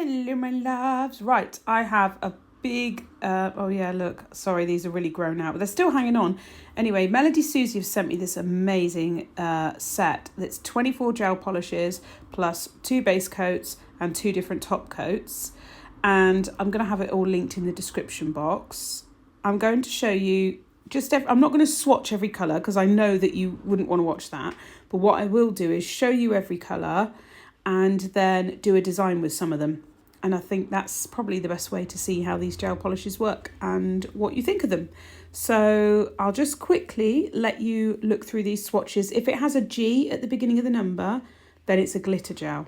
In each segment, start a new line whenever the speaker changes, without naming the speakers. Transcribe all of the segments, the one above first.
Hello, my loves. Right, I have a big, oh yeah, look, sorry, these are really grown out, but they're still hanging on. Anyway, Melodysusie have sent me this amazing set that's 24 gel polishes plus 2 base coats and 2 different top coats. And I'm going to have it all linked in the description box. I'm going to show you I'm not going to swatch every colour because I know that you wouldn't want to watch that. But what I will do is show you every colour and then do a design with some of them. And I think that's probably the best way to see how these gel polishes work and what you think of them. So I'll just quickly let you look through these swatches. If it has a G at the beginning of the number, then it's a glitter gel.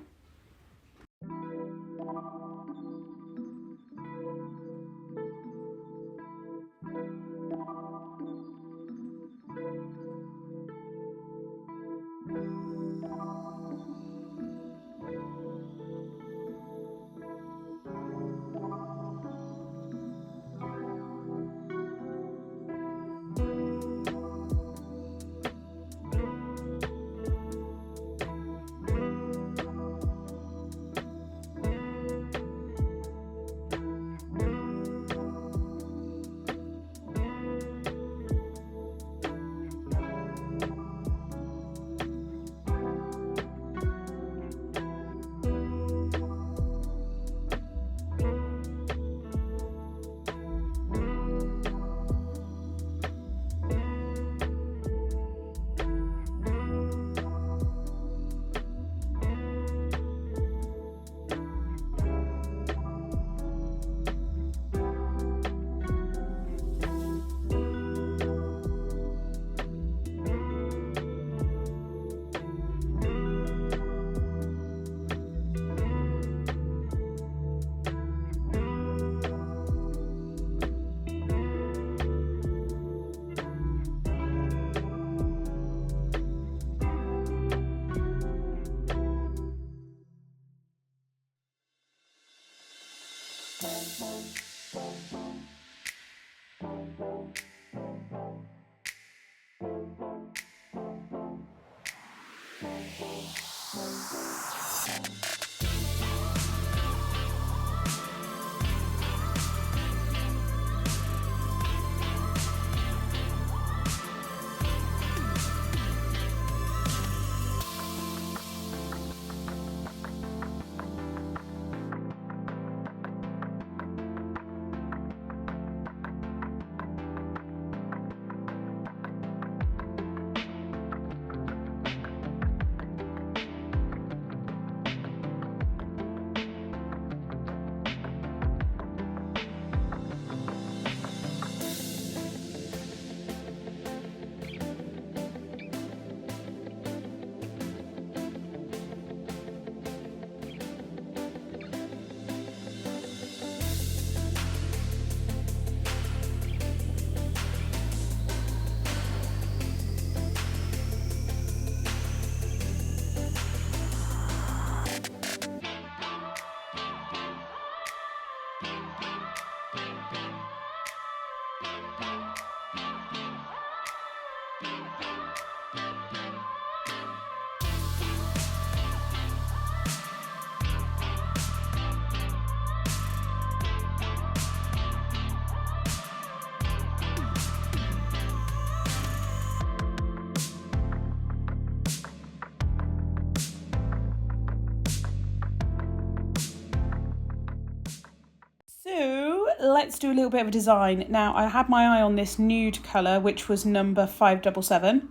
So let's do a little bit of a design. Now I had my eye on this nude colour, which was number 577.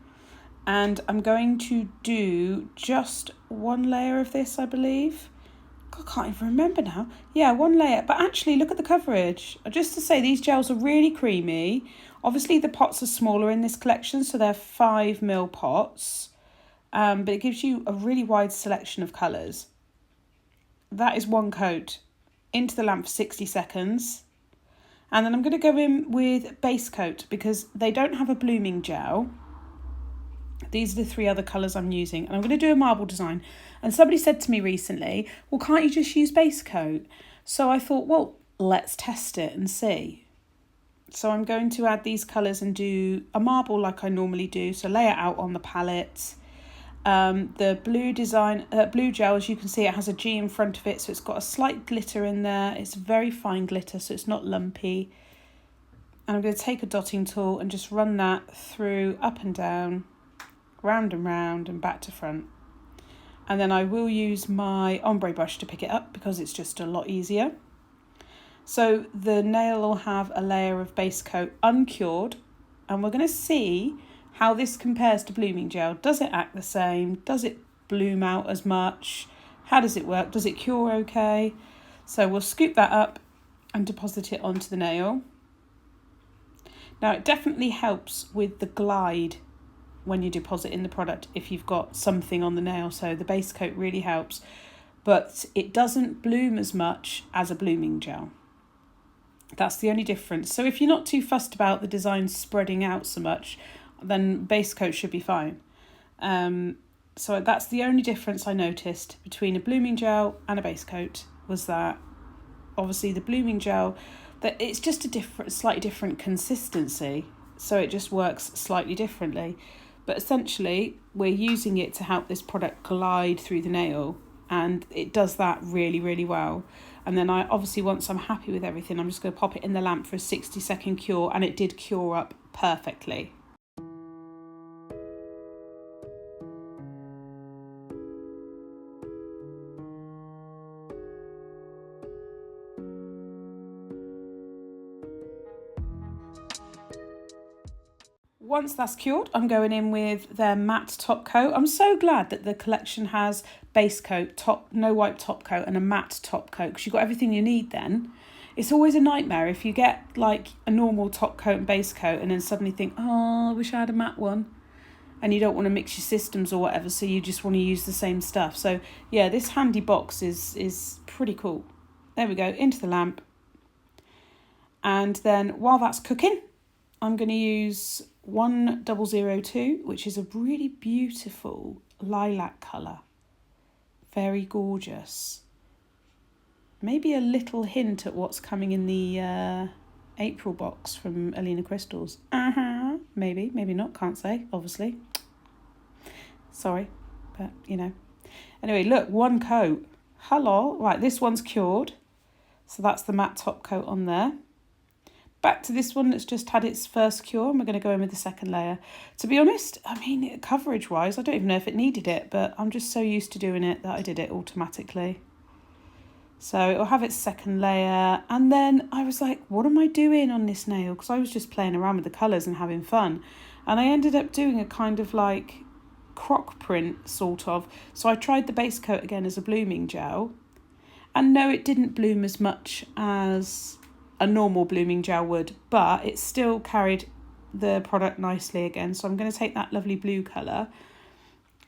And I'm going to do just one layer of this, I believe. God, I can't even remember now. Yeah, one layer. But actually, look at the coverage. Just to say, these gels are really creamy. Obviously, the pots are smaller in this collection, so they're 5mm pots. But it gives you a really wide selection of colours. That is one coat. Into the lamp for 60 seconds. And then I'm going to go in with base coat because they don't have a blooming gel. These are the 3 other colours I'm using. And I'm going to do a marble design. And somebody said to me recently, well, can't you just use base coat? So I thought, well, let's test it and see. So I'm going to add these colours and do a marble like I normally do. So lay it out on the palette. The blue gel, as you can see, it has a G in front of it, so it's got a slight glitter in there. It's very fine glitter, so it's not lumpy. And I'm going to take a dotting tool and just run that through, up and down, round and back to front. And then I will use my ombre brush to pick it up because it's just a lot easier. So the nail will have a layer of base coat uncured, and we're going to see how this compares to blooming gel. Does it act the same? Does it bloom out as much? How does it work? Does it cure okay? So we'll scoop that up and deposit it onto the nail. Now it definitely helps with the glide when you deposit in the product if you've got something on the nail, so the base coat really helps, but it doesn't bloom as much as a blooming gel. That's the only difference. So if you're not too fussed about the design spreading out so much, then base coat should be fine. So that's the only difference I noticed between a blooming gel and a base coat, was that obviously the blooming gel, that it's just a slightly different consistency, so it just works slightly differently. But essentially we're using it to help this product glide through the nail, and it does that really, really well. And then I obviously, once I'm happy with everything, I'm just going to pop it in the lamp for a 60-second cure, and it did cure up perfectly. Once that's cured, I'm going in with their matte top coat. I'm so glad that the collection has base coat, no wipe top coat, and a matte top coat, because you've got everything you need then. It's always a nightmare if you get like a normal top coat and base coat and then suddenly think, oh, I wish I had a matte one. And you don't want to mix your systems or whatever, so you just want to use the same stuff. So yeah, this handy box is pretty cool. There we go, into the lamp. And then while that's cooking, I'm going to use 1002, which is a really beautiful lilac colour. Very gorgeous. Maybe a little hint at what's coming in the April box from Alina Crystals. Maybe, maybe not, can't say, obviously. Sorry, but you know. Anyway, look, one coat. Hello. Right, this one's cured. So that's the matte top coat on there. Back to this one that's just had its first cure, and we're going to go in with the second layer. To be honest, I mean, coverage-wise, I don't even know if it needed it, but I'm just so used to doing it that I did it automatically. So it'll have its second layer, and then I was like, what am I doing on this nail? Because I was just playing around with the colours and having fun. And I ended up doing a kind of like croc print, sort of. So I tried the base coat again as a blooming gel. And no, it didn't bloom as much as a normal blooming gel would, but it still carried the product nicely again. So I'm going to take that lovely blue colour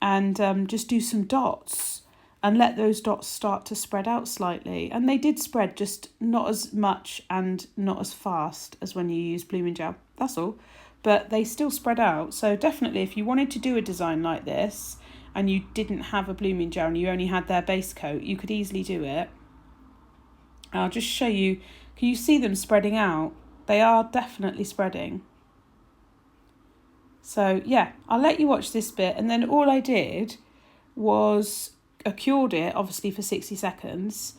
and just do some dots and let those dots start to spread out slightly. And they did spread, just not as much and not as fast as when you use blooming gel. That's all. But they still spread out. So definitely, if you wanted to do a design like this and you didn't have a blooming gel and you only had their base coat, you could easily do it. I'll just show you. Can you see them spreading out? They are definitely spreading. So yeah, I'll let you watch this bit, and then all I did was I cured it, obviously, for 60 seconds,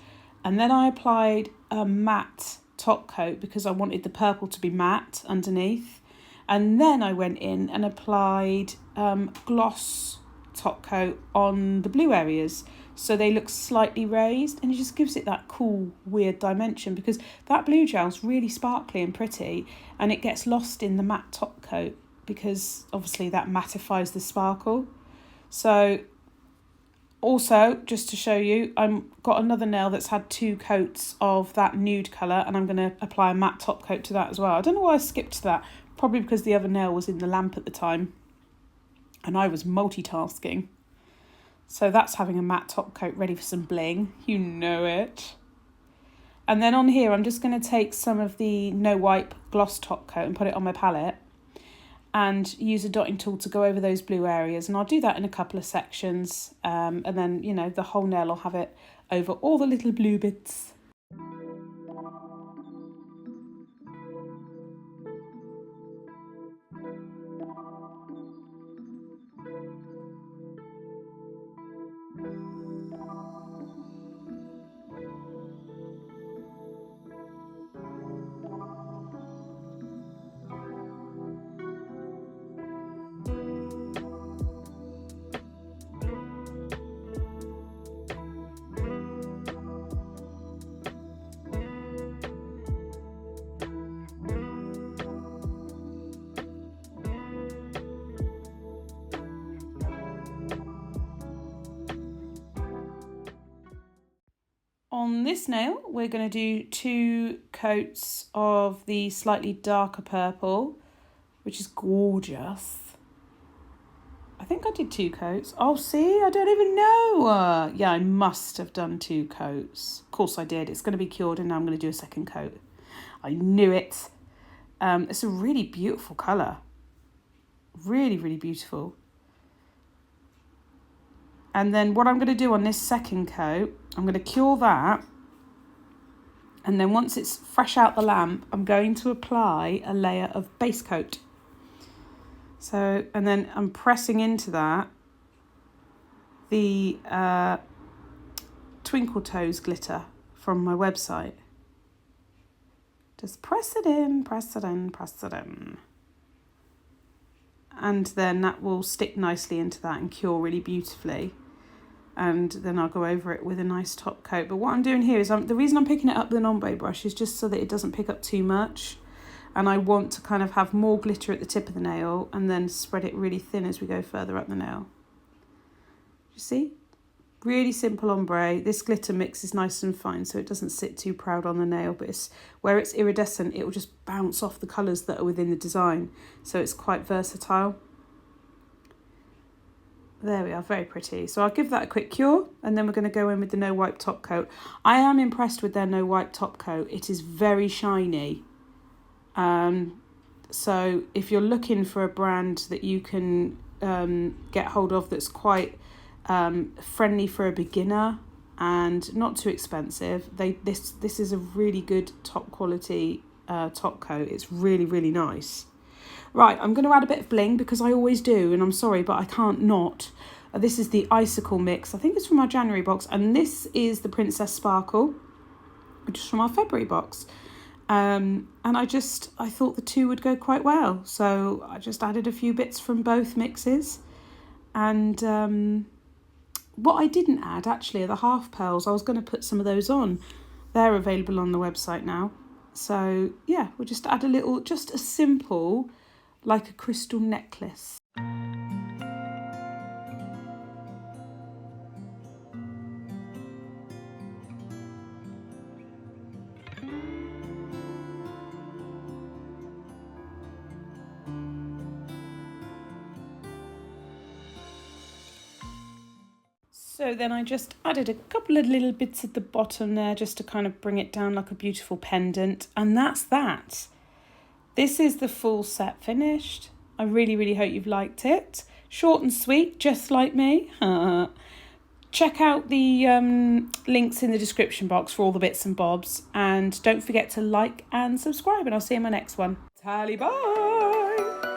and then I applied a matte top coat because I wanted the purple to be matte underneath, and then I went in and applied gloss top coat on the blue areas, so they look slightly raised, and it just gives it that cool, weird dimension, because that blue gel's really sparkly and pretty, and it gets lost in the matte top coat because obviously that mattifies the sparkle. So also, just to show you, I've got another nail that's had 2 coats of that nude colour, and I'm going to apply a matte top coat to that as well. I don't know why I skipped that, probably because the other nail was in the lamp at the time and I was multitasking. So that's having a matte top coat ready for some bling. You know it. And then on here, I'm just going to take some of the No Wipe gloss top coat and put it on my palette and use a dotting tool to go over those blue areas. And I'll do that in a couple of sections. And then, you know, the whole nail will have it over all the little blue bits. On this nail, we're going to do 2 coats of the slightly darker purple, which is gorgeous. I think I did 2 coats. Oh, see, I don't even know. Yeah, I must have done 2 coats. Of course I did. It's going to be cured and now I'm going to do a second coat. I knew it. It's a really beautiful colour. Really, really beautiful. And then what I'm going to do on this second coat, I'm going to cure that. And then once it's fresh out the lamp, I'm going to apply a layer of base coat. So, and then I'm pressing into that the Twinkle Toes glitter from my website. Just press it in, press it in, press it in. And then that will stick nicely into that and cure really beautifully. And then I'll go over it with a nice top coat. But what I'm doing here is, the reason I'm picking it up with an ombre brush is just so that it doesn't pick up too much. And I want to kind of have more glitter at the tip of the nail and then spread it really thin as we go further up the nail. You see? Really simple ombre. This glitter mix is nice and fine, so it doesn't sit too proud on the nail, but where it's iridescent, it will just bounce off the colours that are within the design. So it's quite versatile. There we are, very pretty. So I'll give that a quick cure and then we're going to go in with the no wipe top coat. I am impressed with their no wipe top coat. It is very shiny. So if you're looking for a brand that you can get hold of that's quite friendly for a beginner and not too expensive, this is a really good top quality top coat. It's really, really nice. Right, I'm going to add a bit of bling because I always do, and I'm sorry, but I can't not. This is the Icicle mix. I think it's from our January box, and this is the Princess Sparkle, which is from our February box. And I thought the two would go quite well, so I just added a few bits from both mixes. And what I didn't add, actually, are the half pearls. I was going to put some of those on. They're available on the website now. So, yeah, we'll just add a little, just a simple, like a crystal necklace. So then I just added a couple of little bits at the bottom there just to kind of bring it down like a beautiful pendant. And that's that. This is the full set finished. I really, really hope you've liked it. Short and sweet, just like me. Check out the links in the description box for all the bits and bobs. And don't forget to like and subscribe. And I'll see you in my next one. Tally, bye!